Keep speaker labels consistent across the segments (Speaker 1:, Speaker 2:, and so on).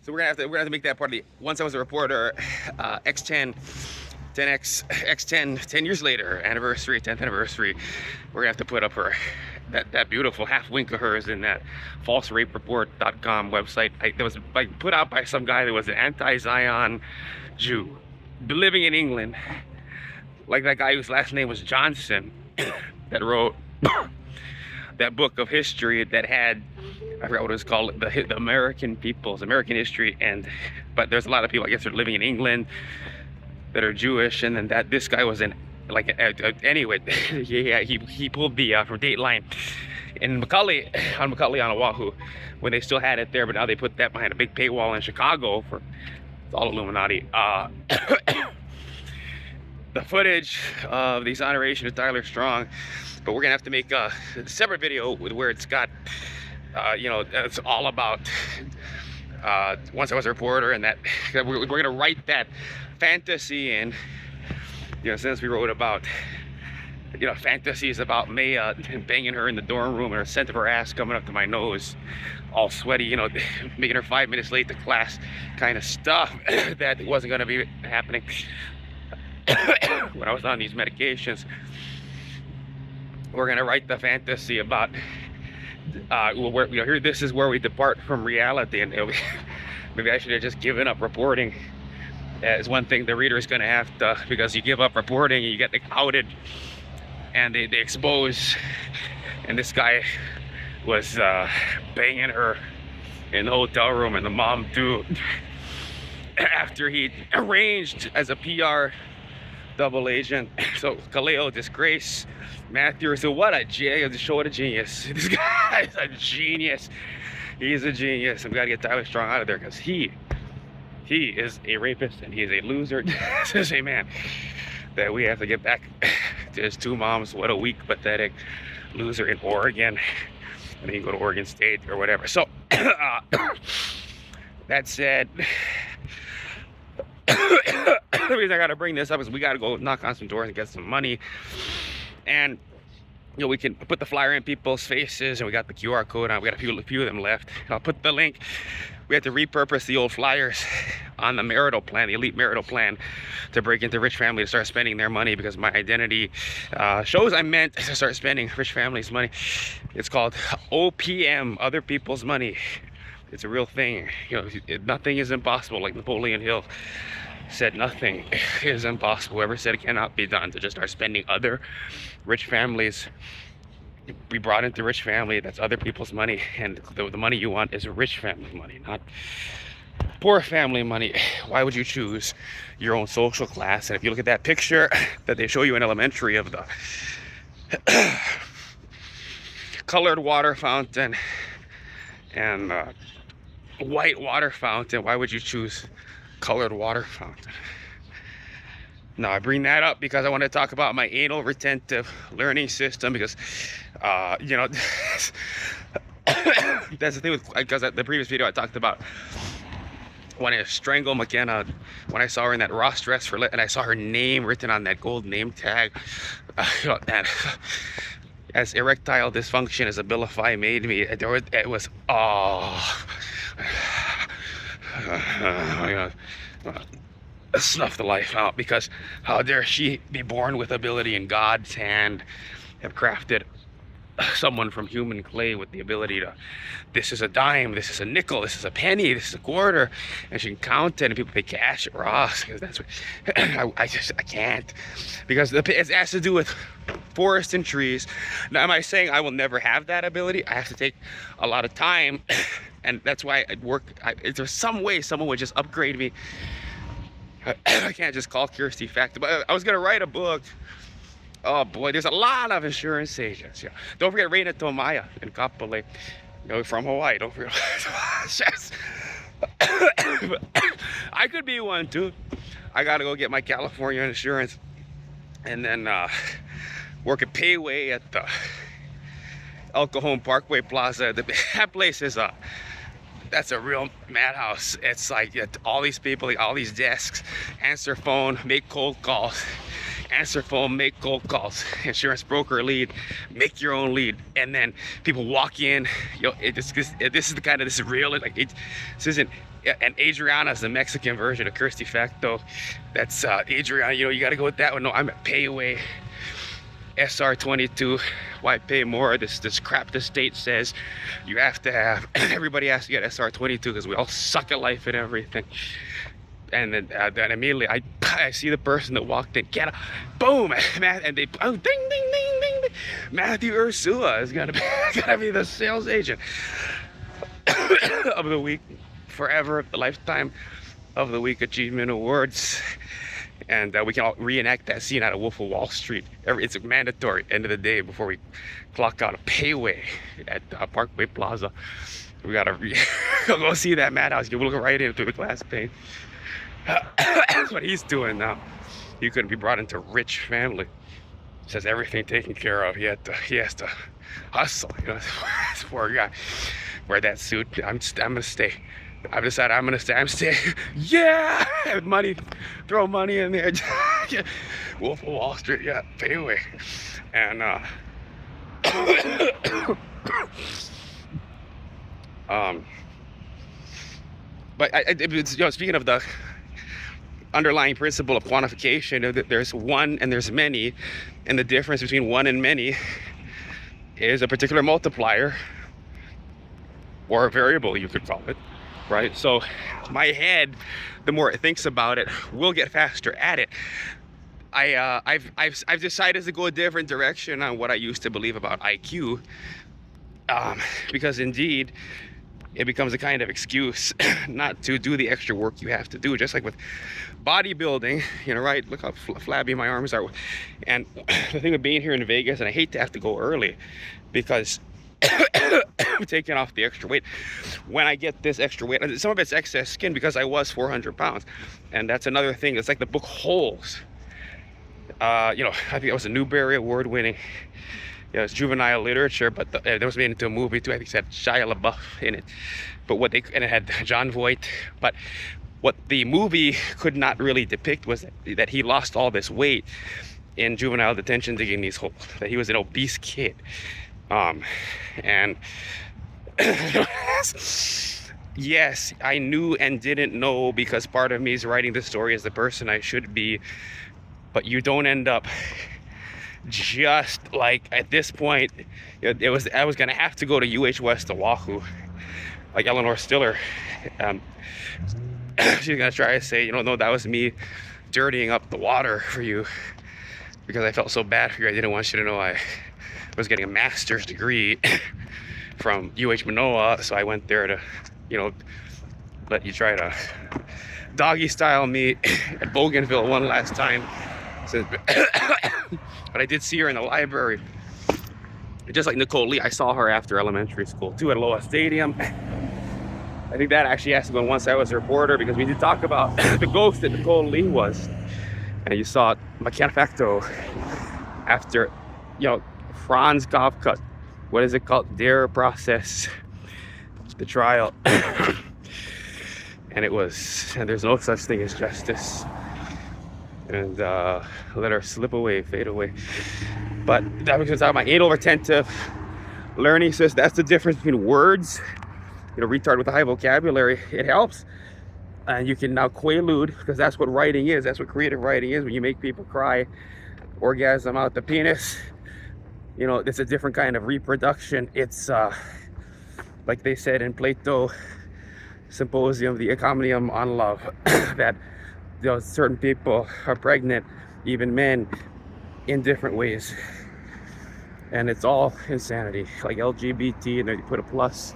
Speaker 1: So we're gonna have to make that part of the Once I Was a Reporter X10 X10 10 years later anniversary, 10th anniversary. We're gonna have to put up her that beautiful half wink of hers in that falserapereport.com website. That was like put out by some guy that was an anti-Zion Jew living in England, like that guy whose last name was Johnson, that wrote that book of history that had, I forgot what it was called, the American people's American history. But there's a lot of people, I guess, that are living in England that are Jewish, and then that this guy was in anyway. Yeah, he pulled the from Dateline in Macaulay on Oʻahu when they still had it there, but now they put that behind a big paywall in Chicago for it's all Illuminati. The footage of the exoneration of Tyler Strong, but we're gonna have to make a separate video where it's got you know, it's all about Once I Was a Reporter, and that we're gonna write that fantasy in, you know, since we wrote about, you know, fantasies about Maya and banging her in the dorm room and her scent of her ass coming up to my nose all sweaty, you know, making her 5 minutes late to class kind of stuff that wasn't going to be happening when I was on these medications. We're going to write the fantasy about where, you know, here, this is where we depart from reality, and maybe I should have just given up reporting. Is one thing the reader is going to have to, because you give up reporting and you get outed and they expose, and this guy was banging her in the hotel room, and the mom too, after he arranged as a PR double agent. So Kaleo, disgrace, Matthew, so what a genius. This guy is a genius. He's a genius. And we gotta get Tyler Strong out of there, because he is a rapist and he is a loser. This is a man that we have to get back to his two moms. What a weak, pathetic loser in Oregon. And he can go to Oregon State or whatever. So, that said, the reason I gotta bring this up is we gotta go knock on some doors and get some money. And you know, we can put the flyer in people's faces, and we got the QR code on. We got a few of them left. I'll put the link. We have to repurpose the old flyers on the marital plan, the elite marital plan, to break into rich family to start spending their money, because my identity shows I'm meant to start spending rich families' money. It's called OPM, other people's money. It's a real thing. You know, nothing is impossible, like Napoleon Hill said. Nothing is impossible. Whoever said it cannot be done, to just start spending other rich families. Be brought into rich family, that's other people's money, and the money you want is rich family money, not poor family money. Why would you choose your own social class? And if you look at that picture that they show you in elementary of the colored water fountain and white water fountain, why would you choose colored water fountain? Now, I bring that up because I want to talk about my anal-retentive learning system, because, you know, that's the thing with, because the previous video I talked about when I strangled McKenna, when I saw her in that Ross dress and I saw her name written on that gold name tag, you know, and as erectile dysfunction as Abilify made me, it was, oh, you know, snuff the life out, because how dare she be born with ability in God's hand, have crafted someone from human clay with the ability to, this is a dime, this is a nickel, this is a penny, this is a quarter, and she can count it, and people pay cash at Ross, because that's what I can't, because it has to do with forests and trees. Now, am I saying I will never have that ability? I have to take a lot of time, and that's why I work. If there's some way someone would just upgrade me, I can't just call Kirsty Factor. But I was gonna write a book. Oh boy, there's a lot of insurance agents. Yeah. Don't forget Reina Tomaya in Kapolei, you know, from Hawaii. Don't forget. I could be one too. I gotta go get my California insurance, and then work at Payway at the El Cajon Parkway Plaza. That place is that's a real madhouse. It's like all these people, all these desks, answer phone, make cold calls. answer phone, make cold calls, insurance broker lead, make your own lead, and then people walk in. This is the kind of, this is real. This isn't. And Adriana is the Mexican version of Kirsty Facto. That's Adriana. You got to go with that one. No, I'm a payaway. SR22. Why pay more? This crap the state says you have to have. Everybody has to get SR22 because we all suck at life and everything. And then immediately I see the person that walked in, get a boom, and they ding ding ding ding ding. Matthew Ursula is gonna be the sales agent of the week, forever, the lifetime of the week achievement awards. And we can all reenact that scene out of Wolf of Wall Street. It's mandatory end of the day before we clock out a payway at Parkway Plaza. We gotta go see that madhouse. You look right in through the glass pane. That's what he's doing now. He couldn't be brought into rich family. Says everything taken care of. He has to hustle. This poor guy. Wear that suit. I'm gonna stay. I've decided I'm gonna stay. I'm staying. Yeah, money. Throw money in there. Wolf of Wall Street. Yeah, pay away. And but speaking of the underlying principle of quantification, there's one and there's many, and the difference between one and many is a particular multiplier or a variable, you could call it, right? So my head, the more it thinks about it, will get faster at it. I've decided to go a different direction on what I used to believe about IQ, because indeed it becomes a kind of excuse not to do the extra work you have to do. Just like with bodybuilding, right? Look how flabby my arms are. And the thing of being here in Vegas, and I hate to have to go early because I'm taking off the extra weight. When I get this extra weight, some of it's excess skin because I was 400 pounds. And that's another thing. It's like the book Holes. I think it was a Newbery Award winning. It's juvenile literature, but that was made into a movie too. I think it had Shia LaBeouf in it. But and it had Jon Voight. But what the movie could not really depict was that he lost all this weight in juvenile detention digging these holes. That he was an obese kid. And yes, I knew and didn't know because part of me is writing the story as the person I should be. But you don't end up just like at this point. I was gonna have to go to UH West Oʻahu, like Eleanor Stiller. She's gonna try to say, no, that was me dirtying up the water for you because I felt so bad for you. I didn't want you to know I was getting a master's degree from UH Mānoa, so I went there to, let you try to doggy style me at Bougainville one last time. But I did see her in the library. Just like Nicole Lee, I saw her after elementary school too at Aloha Stadium. I think that actually has to go once I was a reporter, because we did talk about the ghost that Nicole Lee was. And you saw Mechanic Facto after, Franz Kafka, what is it called? Dare process, the trial. And there's no such thing as justice. And let her slip away, fade away. But that was talking about anal-retentive learning. So that's the difference between words. Retard with a high vocabulary, it helps. And you can now quaalude, because that's what writing is. That's what creative writing is. When you make people cry, orgasm out the penis. It's a different kind of reproduction. It's like they said in Plato, Symposium, the encomium on love, that certain people are pregnant, even men, in different ways. And it's all insanity, like LGBT, and then you put a plus.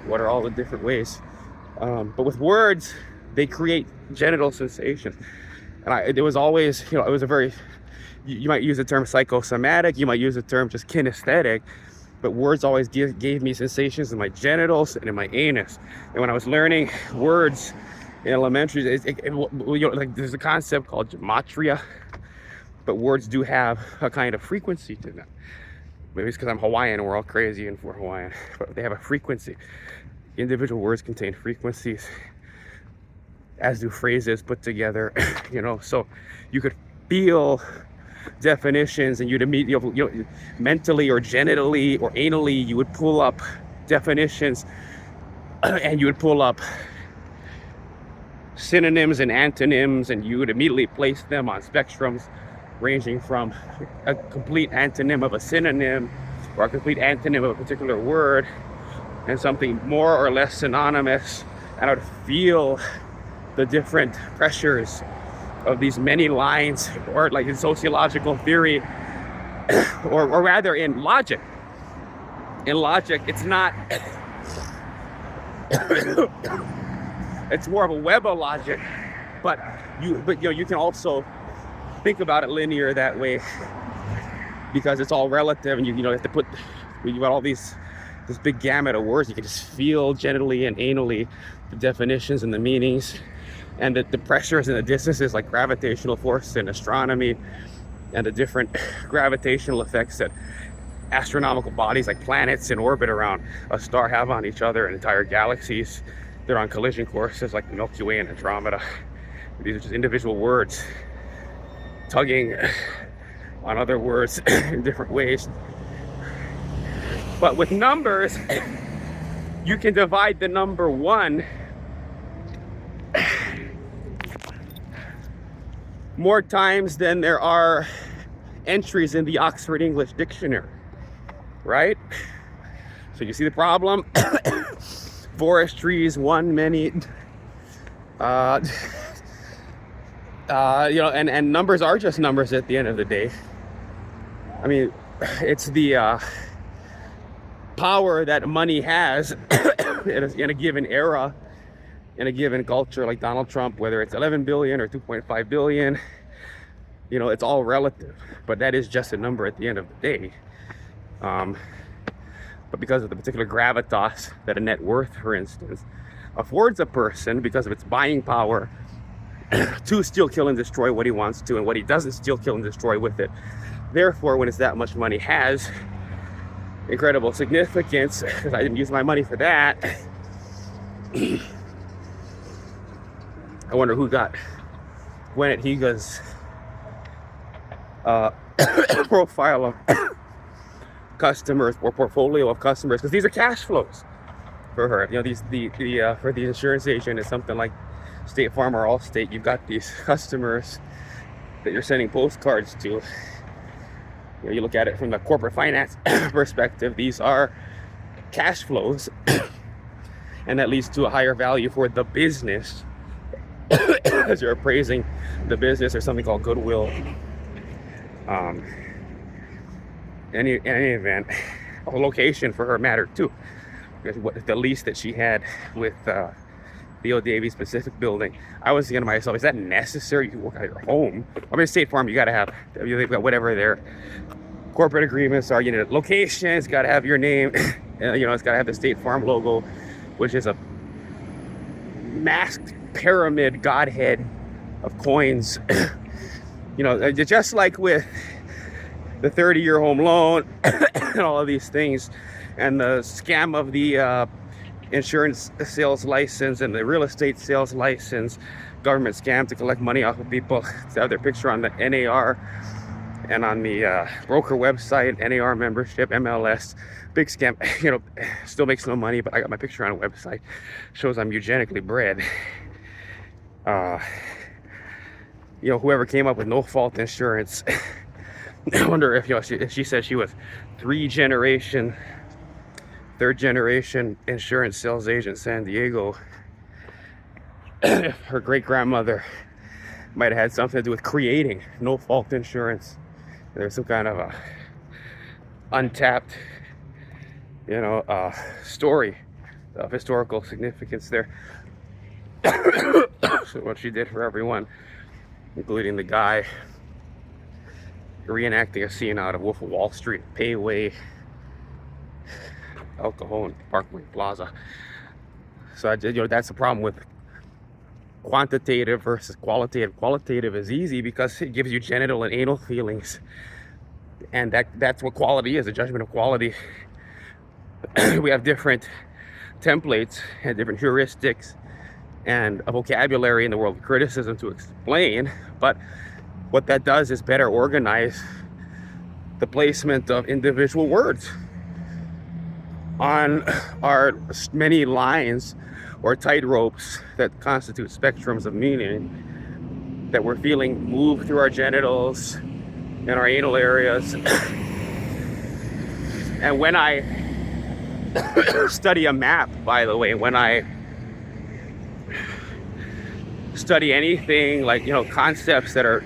Speaker 1: What are all the different ways? But with words, they create genital sensations. And it was always, it was a very, you might use the term psychosomatic, you might use the term just kinesthetic, but words always gave me sensations in my genitals and in my anus. And when I was learning words in elementary, there's a concept called gematria, but words do have a kind of frequency to them. Maybe it's because I'm Hawaiian and we're all crazy and we're Hawaiian, but they have a frequency. Individual words contain frequencies, as do phrases put together, so you could feel definitions, and you'd immediately, mentally or genitally or anally, you would pull up definitions and you would pull up synonyms and antonyms, and you would immediately place them on spectrums ranging from a complete antonym of a synonym or a complete antonym of a particular word and something more or less synonymous, and I would feel the different pressures of these many lines, or like in sociological theory, or rather in logic. In logic, it's not, it's more of a web of logic, but you can also think about it linear that way, because it's all relative, and you have to put, you got all this big gamut of words. You can just feel genitally and anally the definitions and the meanings, and the pressures and the distances, like gravitational force in astronomy, and the different gravitational effects that astronomical bodies like planets in orbit around a star have on each other, and entire galaxies. They're on collision courses like the Milky Way and Andromeda. These are just individual words tugging on other words in different ways. But with numbers, you can divide the number 1 more times than there are entries in the Oxford English Dictionary, right? So you see the problem? Forest trees, one, many, and numbers are just numbers at the end of the day. I mean, it's the power that money has in a given era, in a given culture, like Donald Trump, whether it's 11 billion or 2.5 billion, it's all relative, but that is just a number at the end of the day. But because of the particular gravitas that a net worth, for instance, affords a person, because of its buying power, to steal, kill, and destroy what he wants to, and what he doesn't steal, kill, and destroy with it. Therefore, when it's that much money, has incredible significance, because I didn't use my money for that. I wonder who got Gwinnett Higa's profile of customers or portfolio of customers, because these are cash flows for her. For the insurance agent, it's something like State Farm or Allstate. You've got these customers that you're sending postcards to. You look at it from the corporate finance perspective, these are cash flows, and that leads to a higher value for the business as you're appraising the business, or something called goodwill. In any event, a location for her mattered too. The lease that she had with Theo Davies Pacific building, I was thinking to myself, is that necessary? You can work out of your home. I mean, State Farm, you got to have, they've got whatever their corporate agreements are. Location, it's got to have your name. It's got to have the State Farm logo, which is a masked pyramid godhead of coins. Just like with the 30-year home loan and all of these things, and the scam of the insurance sales license and the real estate sales license, government scam to collect money off of people, to have their picture on the NAR and on the broker website, NAR membership, MLS, big scam. Still makes no money, but I got my picture on a website, shows I'm eugenically bred. Whoever came up with no fault insurance, I wonder if she said she was third generation insurance sales agent San Diego, if her great grandmother might have had something to do with creating no fault insurance. There's some kind of a untapped story of historical significance there. So what she did for everyone, including the guy reenacting a scene out of Wolf of Wall Street, Payway, El Cajon, Parkway Plaza. So that's the problem with quantitative versus qualitative. Qualitative is easy because it gives you genital and anal feelings, and that's what quality is, a judgment of quality. We have different templates and different heuristics and a vocabulary in the world of criticism to explain, but what that does is better organize the placement of individual words on our many lines or tight ropes that constitute spectrums of meaning that we're feeling move through our genitals and our anal areas. And when I study a map, by the way, when I study anything like, concepts that are,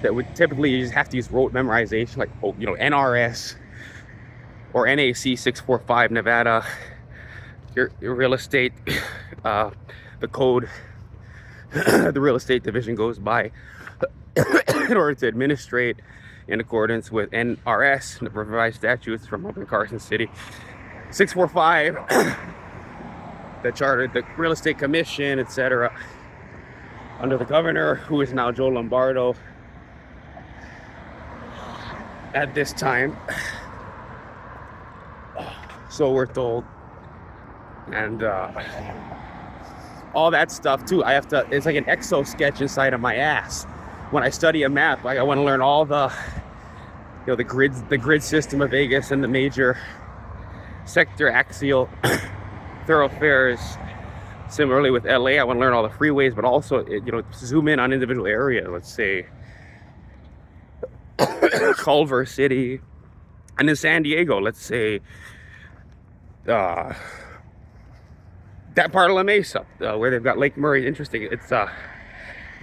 Speaker 1: that would typically you just have to use rote memorization, like, NRS or NAC 645 Nevada, your real estate, the code the real estate division goes by in order to administrate in accordance with NRS, the revised statutes from up in Carson City. 645, that chartered the real estate commission, etc., under the governor, who is now Joe Lombardo at this time. So we're told. And all that stuff too, I have to, it's like an exo sketch inside of my ass. When I study a map, like I want to learn all the, the grid system of Vegas and the major sector axial thoroughfares. Similarly with LA, I want to learn all the freeways, but also, zoom in on individual areas. Let's say Culver City, and in San Diego, let's say that part of La Mesa, where they've got Lake Murray. Interesting. It's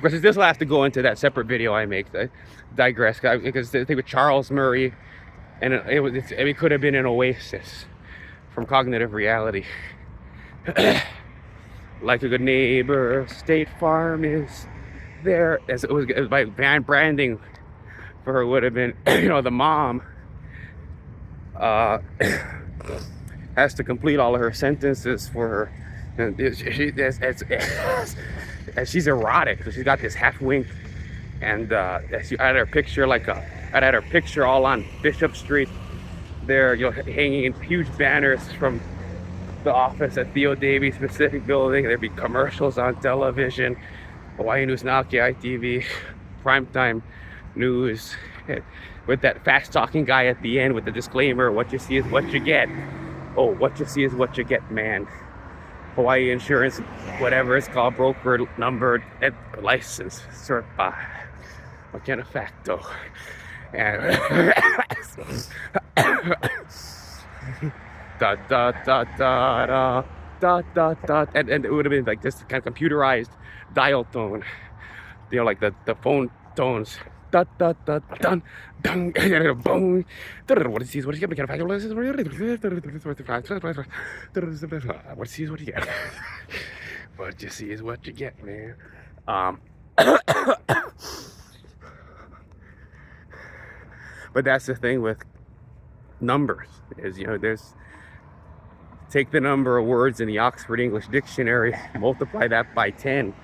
Speaker 1: because this will have to go into that separate video I make. I digress, because the thing with Charles Murray, and it could have been an oasis from Cognitive Reality. Like a good neighbor, State Farm is there. As it was by branding for her would have been, the mom has to complete all of her sentences for her. And she's erotic, so she's got this half wink, and I had her picture I had her picture all on Bishop Street there, hanging in huge banners from the office at Theo Davies Pacific Building. There'd be commercials on television, Hawaii News Now, KITV, primetime news, with that fast talking guy at the end with the disclaimer, what you see is what you get. Oh, what you see is what you get, man. Hawaii insurance, whatever it's called, broker, numbered, license, cert by Facto. And da da da da da da da da, and it would have been like this kind of computerized dial tone, like the phone tones. Da da da dun dun boom. What is this? What do you get? What is this? What you get? What you see is what you get, man. But that's the thing with numbers, is there's, take the number of words in the Oxford English Dictionary, multiply that by 10.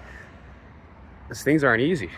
Speaker 1: These things aren't easy.